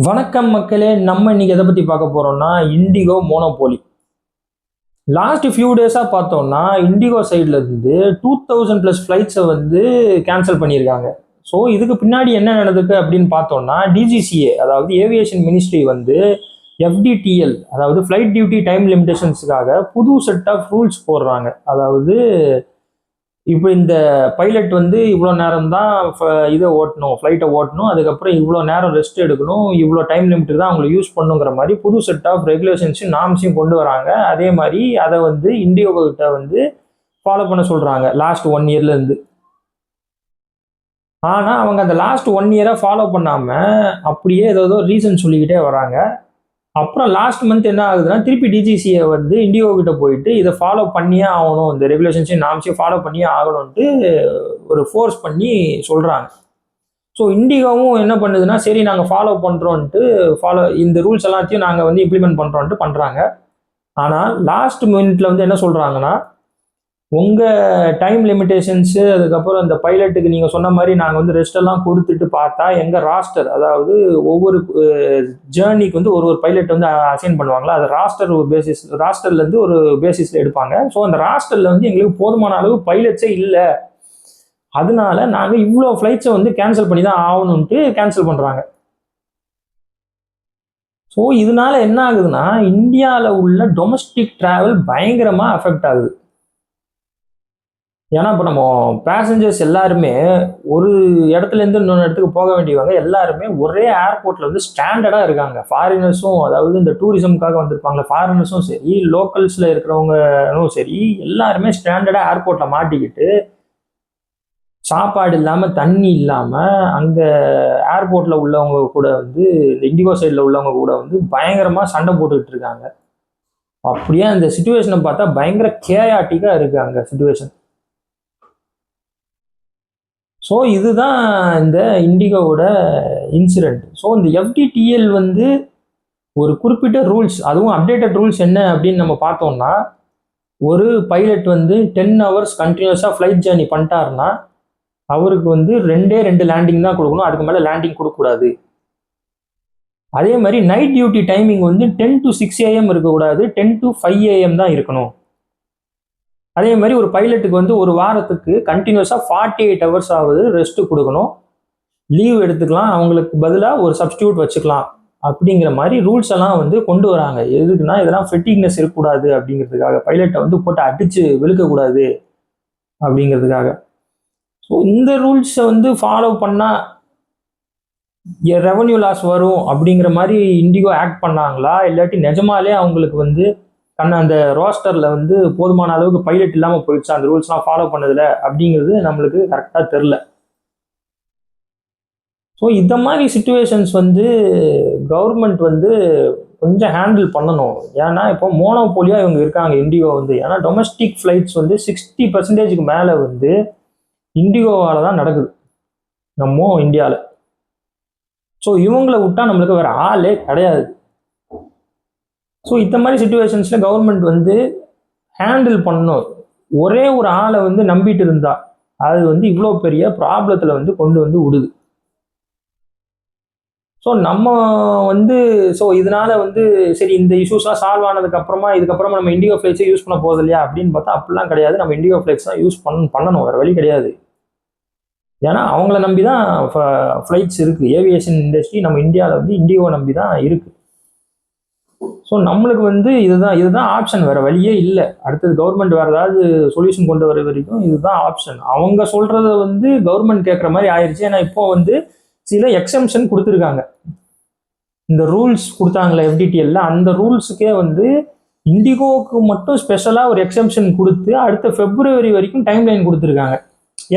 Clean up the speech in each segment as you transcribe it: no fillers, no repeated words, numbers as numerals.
வணக்கம் மக்களே. நம்ம இன்னைக்கு எதை பற்றி பார்க்க போகிறோம்னா இண்டிகோ மோனோபோலி. லாஸ்ட் ஃபியூ டேஸாக பார்த்தோம்னா இண்டிகோ சைடில் இருந்து 2000+ ஃப்ளைட்ஸை வந்து கேன்சல் பண்ணியிருக்காங்க. ஸோ இதுக்கு பின்னாடி என்ன நடந்துக்கு அப்படின்னு பார்த்தோம்னா டிஜிசிஏ அதாவது ஏவியேஷன் மினிஸ்ட்ரி வந்து எஃப்டிடிஎல் அதாவது ஃப்ளைட் டியூட்டி டைம் லிமிடேஷன்ஸுக்காக புது செட் ஆஃப் ரூல்ஸ் போடுறாங்க. அதாவது இப்போ இந்த பைலட் வந்து இவ்வளோ நேரம் தான் இதை ஓட்டணும், ஃப்ளைட்டை ஓட்டணும், அதுக்கப்புறம் இவ்வளோ நேரம் ரெஸ்ட் எடுக்கணும், இவ்வளோ டைம் லிமிட்டுக்கு தான் அவங்களை யூஸ் பண்ணுங்கிற மாதிரி புது செட் ஆஃப் ரெகுலேஷன்ஸும் நாம்ஸையும் கொண்டு வராங்க. அதே மாதிரி அதை வந்து இண்டிகோ கிட்ட வந்து ஃபாலோ பண்ண சொல்கிறாங்க லாஸ்ட் 1 இயர்லேருந்து. ஆனால் அவங்க அந்த லாஸ்ட் 1 இயராக ஃபாலோ பண்ணாமல் அப்படியே ஏதோ ரீசன் சொல்லிக்கிட்டே வராங்க. அப்புறம் லாஸ்ட் மந்த் என்ன ஆகுதுன்னா திருப்பி டிஜிசிஏ வந்து இண்டிகோ கிட்ட போயிட்டு இதை ஃபாலோ பண்ணியே ஆகணும், இந்த ரெகுலேஷன்ஸையும் நாம்ஸையும் ஃபாலோ பண்ணியே ஆகணும்ட்டு ஒரு ஃபோர்ஸ் பண்ணி சொல்கிறாங்க. ஸோ இண்டிகோவும் என்ன பண்ணுதுன்னா சரி நாங்கள் ஃபாலோ பண்ணுறோன்ட்டு இந்த ரூல்ஸ் எல்லாத்தையும் நாங்கள் வந்து இம்ப்ளிமெண்ட் பண்ணுறோன்ட்டு பண்ணுறாங்க. ஆனால் லாஸ்ட் மினிட்ல வந்து என்ன சொல்கிறாங்கன்னா உங்கள் டைம் லிமிட்டேஷன்ஸு அதுக்கப்புறம் இந்த பைலட்டுக்கு நீங்கள் சொன்ன மாதிரி நாங்கள் வந்து ரெஸ்டெல்லாம் கொடுத்துட்டு பார்த்தா எங்கள் ராஸ்டர் அதாவது ஒவ்வொரு ஜேர்னிக்கு வந்து ஒரு பைலட் வந்து அசைன் பண்ணுவாங்களா, அது ராஸ்டர்லேருந்து ஒரு பேசிஸில் எடுப்பாங்க. ஸோ அந்த ராஸ்டரில் வந்து எங்களுக்கு போதுமான அளவு பைலட்ஸே இல்லை, அதனால நாங்கள் இவ்வளோ ஃப்ளைட்ஸை வந்து கேன்சல் பண்ணி தான் ஆகணும்ட்டு கேன்சல் பண்ணுறாங்க. ஸோ இதனால என்ன ஆகுதுன்னா இந்தியாவில் உள்ள டொமஸ்டிக் ட்ராவல் பயங்கரமாக அஃபெக்ட் ஆகுது. ஏன்னா இப்போ நம்ம பேசஞ்சர்ஸ் எல்லாருமே ஒரு இடத்துலேருந்து இன்னொரு இடத்துக்கு போக வேண்டியவங்க எல்லாருமே ஒரே ஏர்போர்ட்டில் வந்து ஸ்டாண்டர்டாக இருக்காங்க. ஃபாரினர்ஸும் அதாவது இந்த டூரிசம்காக வந்திருப்பாங்க ஃபாரினர்ஸும் சரி, லோக்கல்ஸில் இருக்கிறவங்களும் சரி, எல்லாருமே ஸ்டாண்டர்டாக ஏர்போர்ட்டில் மாட்டிக்கிட்டு சாப்பாடு இல்லாமல் தண்ணி இல்லாமல் அங்கே ஏர்போர்ட்டில் உள்ளவங்க கூட வந்து இந்த இண்டிகோ சைடில் உள்ளவங்க கூட வந்து பயங்கரமாக சண்டை போட்டுக்கிட்டு இருக்காங்க. அப்படியே அந்த சுச்சுவேஷனை பார்த்தா பயங்கர கேயாட்டிக்காக இருக்குது அங்கே சுச்சுவேஷன். ஸோ இதுதான் இந்த இண்டிகோவோட இன்சிடெண்ட். ஸோ இந்த எஃப்டிடிஎல் வந்து ஒரு குறிப்பிட்ட ரூல்ஸ், அதுவும் அப்டேட்டட் ரூல்ஸ் என்ன அப்படின்னு நம்ம பார்த்தோம்னா ஒரு பைலட் வந்து 10 hours கண்டினியூஸாக ஃப்ளைட் ஜேர்னி பண்ணிட்டாருன்னா அவருக்கு வந்து 2 லேண்டிங் தான் கொடுக்கணும், அதுக்கு மேலே லேண்டிங் கொடுக்கக்கூடாது. அதே மாதிரி நைட் டியூட்டி டைமிங் வந்து 10 to 6 AM இருக்கக்கூடாது, 10 to 5 AM தான் இருக்கணும். அதே மாதிரி ஒரு பைலட்டுக்கு வந்து ஒரு வாரத்துக்கு கண்டினியூஸாக 48 hours ஆகுது ரெஸ்ட்டு கொடுக்கணும், லீவ் எடுத்துக்கலாம், அவங்களுக்கு பதிலாக ஒரு சப்ஸ்டியூட் வச்சுக்கலாம் அப்படிங்கிற மாதிரி ரூல்ஸ் எல்லாம் வந்து கொண்டு வராங்க. எதுக்குன்னா இதெல்லாம் ஃபெட்டிக்னஸ் இருக்கக்கூடாது அப்படிங்கிறதுக்காக, பைலட்டை வந்து போட்டு அடித்து விழுக்கக்கூடாது அப்படிங்கிறதுக்காக. ஸோ இந்த ரூல்ஸை வந்து ஃபாலோ பண்ணால் ரெவன்யூ லாஸ் வரும் அப்படிங்கிற மாதிரி இண்டிகோ ஆக்ட் பண்ணாங்களா, இல்லாட்டி நிஜமாலே அவங்களுக்கு வந்து அந்த ரோஸ்டரில் வந்து போதுமான அளவுக்கு பைலட் இல்லாமல் போயிடுச்சு அந்த ரூல்ஸ்லாம் ஃபாலோ பண்ணதில்ல அப்படிங்கிறது நம்மளுக்கு கரெக்டாக தெரில. ஸோ இந்த மாதிரி சுச்சுவேஷன்ஸ் வந்து கவர்மெண்ட் வந்து கொஞ்சம் ஹேண்டில் பண்ணணும். ஏன்னா இப்போ மோனோபோலியாக இவங்க இருக்காங்க இண்டிகோ வந்து. ஏன்னா டொமஸ்டிக் ஃப்ளைட்ஸ் வந்து 60% மேலே வந்து இண்டிகோவால் தான் நடக்குது நம்ம இந்தியாவில். ஸோ இவங்கள விட்டால் நம்மளுக்கு வேறு ஆளே கிடையாது. ஸோ இந்த மாதிரி சுச்சுவேஷன்ஸில் கவர்மெண்ட் வந்து ஹேண்டில் பண்ணணும். ஒரே ஒரு ஆளை வந்து நம்பிட்டு இருந்தா அது வந்து இவ்வளோ பெரிய ப்ராப்ளத்தில் வந்து கொண்டு வந்து விடுது. ஸோ நம்ம வந்து இதனால வந்து சரி இந்த இஷ்யூஸ்லாம் சால்வ் ஆனதுக்கப்புறமா இதுக்கப்புறமா நம்ம இண்டிகோ ஃப்ளைட்ஸே யூஸ் பண்ண போகுது இல்லையா அப்படின்னு பார்த்தா அப்படிலாம் கிடையாது. நம்ம இண்டிகோ ஃப்ளைட்ஸ் தான் யூஸ் பண்ணணும், வேறு வழி கிடையாது. ஏன்னா அவங்கள நம்பி தான் ஃப்ளைட்ஸ் இருக்குது. ஏவியேஷன் இண்டஸ்ட்ரி நம்ம இந்தியாவில் வந்து இண்டிகோ நம்பி தான் இருக்குது. ஸோ நம்மளுக்கு வந்து இதுதான் ஆப்ஷன், வேறு வழியே இல்லை. அடுத்தது கவர்மெண்ட் வேறு ஏதாவது சொல்யூஷன் கொண்டு வர வரைக்கும் இதுதான் ஆப்ஷன். அவங்க சொல்கிறத வந்து கவர்மெண்ட் கேட்குற மாதிரி ஆயிடுச்சு. ஏன்னா இப்போ வந்து சில எக்ஸம்ஷன் கொடுத்துருக்காங்க. இந்த ரூல்ஸ் கொடுத்தாங்களே எஃப்டிடிஎல்ல, அந்த ரூல்ஸுக்கே வந்து இண்டிகோவுக்கு மட்டும் ஸ்பெஷலாக ஒரு எக்ஸம்ஷன் கொடுத்து அடுத்த February வரைக்கும் டைம் லைன் கொடுத்துருக்காங்க.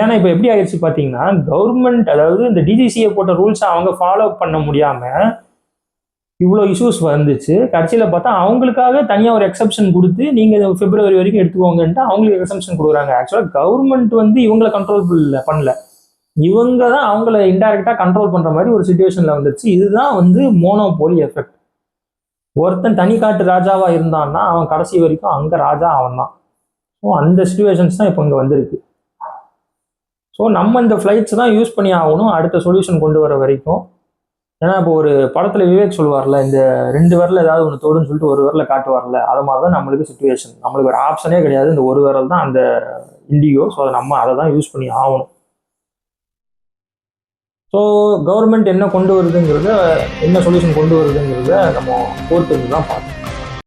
ஏன்னா இப்போ எப்படி ஆயிடுச்சு பார்த்தீங்கன்னா கவர்மெண்ட் அதாவது இந்த டிஜிசிஏ போட்ட ரூல்ஸை அவங்க ஃபாலோ பண்ண முடியாமல் இவ்வளோ இஷ்யூஸ் வந்துச்சு. கடைசியில் பார்த்தா அவங்களுக்காக தனியாக ஒரு எக்ஸப்ஷன் கொடுத்து நீங்கள் February வரைக்கும் எடுத்துக்கோங்கன்ட்டு அவங்களுக்கு எக்ஸப்ஷன் கொடுக்குறாங்க. ஆக்சுவலாக கவர்மெண்ட் வந்து இவங்களை கண்ட்ரோல் பண்ணல, இவங்க தான் அவங்கள இன்டைரக்டாக கண்ட்ரோல் பண்ணுற மாதிரி ஒரு சுச்சுவேஷனில் வந்துருச்சு. இதுதான் வந்து மோனோபோலி எஃபெக்ட். ஒருத்தன் தனி காட்டு ராஜாவாக இருந்தான்னா அவன் கடைசி வரைக்கும் அங்கே ராஜா அவன் தான். ஸோ அந்த சுச்சுவேஷன்ஸ் தான் இப்போ இங்கே வந்திருக்கு. ஸோ நம்ம இந்த ஃப்ளைட்ஸ் தான் யூஸ் பண்ணி ஆகணும் அடுத்த சொல்யூஷன் கொண்டு வர வரைக்கும். ஏன்னா இப்போ ஒரு படத்துல விவேக் சொல்லுவார்ல, இந்த 2 விரல்ல ஏதாவது ஒன்று தொடுன்னு சொல்லிட்டு ஒரு விரல காட்டுவார்ல, அது மாதிரி தான் நம்மளுக்கு சுச்சுவேஷன். நம்மளுக்கு ஒரு ஆப்ஷனே கிடையாது. இந்த ஒரு விரல் தான் அந்த இண்டிகோ. ஸோ நம்ம அதை தான் யூஸ் பண்ணி ஆகணும். ஸோ கவர்மெண்ட் என்ன கொண்டு வருதுங்கிறத, என்ன சொல்யூஷன் கொண்டு வருதுங்கிறத நம்ம பொறுத்து தான் பார்க்கணும்.